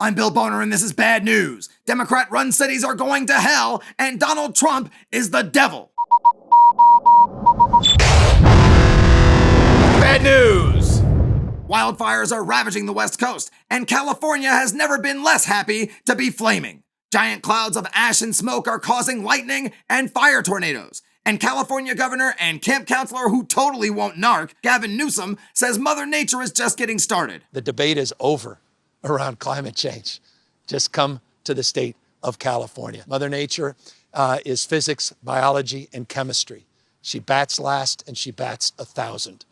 I'm Bill Boner, and this is bad news. Democrat-run cities are going to hell, and Donald Trump is the devil. Bad news! Wildfires are ravaging the West Coast, and California has never been less happy to be flaming. Giant clouds of ash and smoke are causing lightning and fire tornadoes. And California governor and camp counselor who totally won't narc, Gavin Newsom, says Mother Nature is just getting started. The debate is over around climate change. Just come to the state of California. Mother Nature is physics, biology, and chemistry. She bats last and she bats 1,000.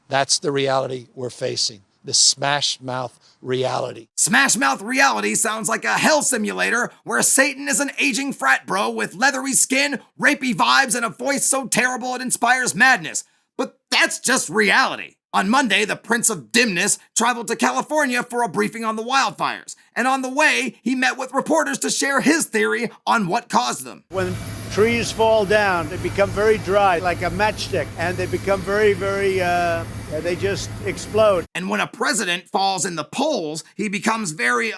That's the reality we're facing. The smash mouth reality. Smash mouth reality sounds like a hell simulator where Satan is an aging frat bro with leathery skin, rapey vibes, and a voice so terrible it inspires madness. But that's just reality. On Monday, the Prince of Dimness traveled to California for a briefing on the wildfires. And on the way, he met with reporters to share his theory on what caused them. When trees fall down, they become very dry, like a matchstick, and they become very, they just explode. And when a president falls in the polls, he becomes very,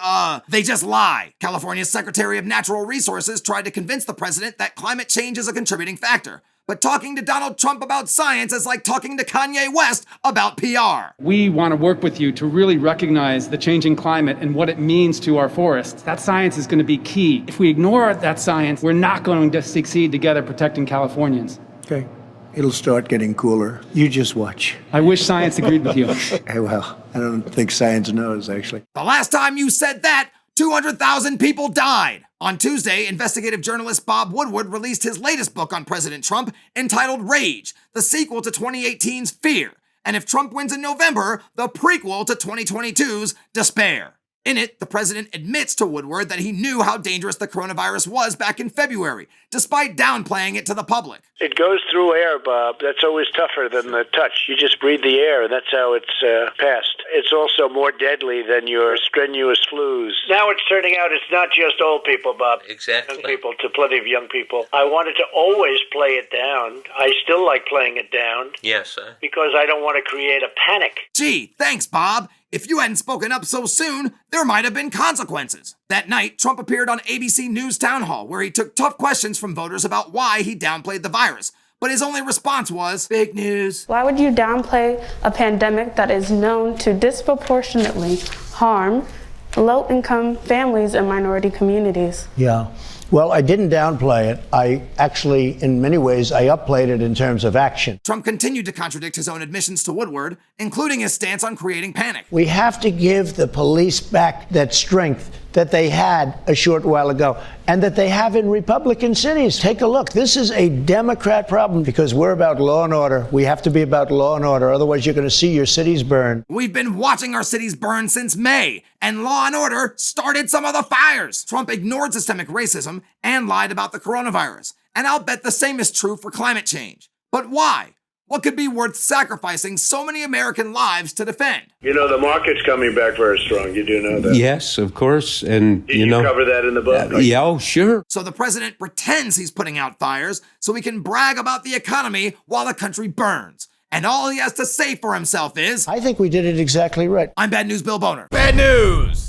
they just lie. California's Secretary of Natural Resources tried to convince the president that climate change is a contributing factor. But talking to Donald Trump about science is like talking to Kanye West about PR. We want to work with you to really recognize the changing climate and what it means to our forests. That science is going to be key. If we ignore that science, we're not going to succeed together protecting Californians. Okay, it'll start getting cooler. You just watch. I wish science agreed with you. Well, I don't think science knows, actually. The last time you said that, 200,000 people died. On Tuesday, investigative journalist Bob Woodward released his latest book on President Trump entitled Rage, the sequel to 2018's Fear, and if Trump wins in November, the prequel to 2022's Despair. In it, the president admits to Woodward that he knew how dangerous the coronavirus was back in February, despite downplaying it to the public. It goes through air, Bob. That's always tougher than the touch. You just breathe the air, and that's how it's passed. It's also more deadly than your strenuous flus. Now it's turning out it's not just old people, Bob. Exactly. Young people, to plenty of young people. I wanted to always play it down. I still like playing it down. Yes, sir. Because I don't want to create a panic. Gee, thanks, Bob. If you hadn't spoken up so soon, there might have been consequences. That night, Trump appeared on ABC News Town Hall, where he took tough questions from voters about why he downplayed the virus. But his only response was, fake news. Why would you downplay a pandemic that is known to disproportionately harm low-income families and minority communities? Yeah. Well, I didn't downplay it. I actually, in many ways, I upplayed it in terms of action. Trump continued to contradict his own admissions to Woodward, including his stance on creating panic. We have to give the police back that strength that they had a short while ago and that they have in Republican cities. Take a look. This is a Democrat problem because we're about law and order. We have to be about law and order. Otherwise, you're going to see your cities burn. We've been watching our cities burn since May, and law and order started some of the fires. Trump ignored systemic racism and lied about the coronavirus. And I'll bet the same is true for climate change. But why? What could be worth sacrificing so many American lives to defend? You know, the market's coming back very strong. You do know that. Yes, of course. And, Did you cover that in the book? Yeah, oh, sure. So the president pretends he's putting out fires so he can brag about the economy while the country burns. And all he has to say for himself is, I think we did it exactly right. I'm Bad News Bill Boner. Bad news!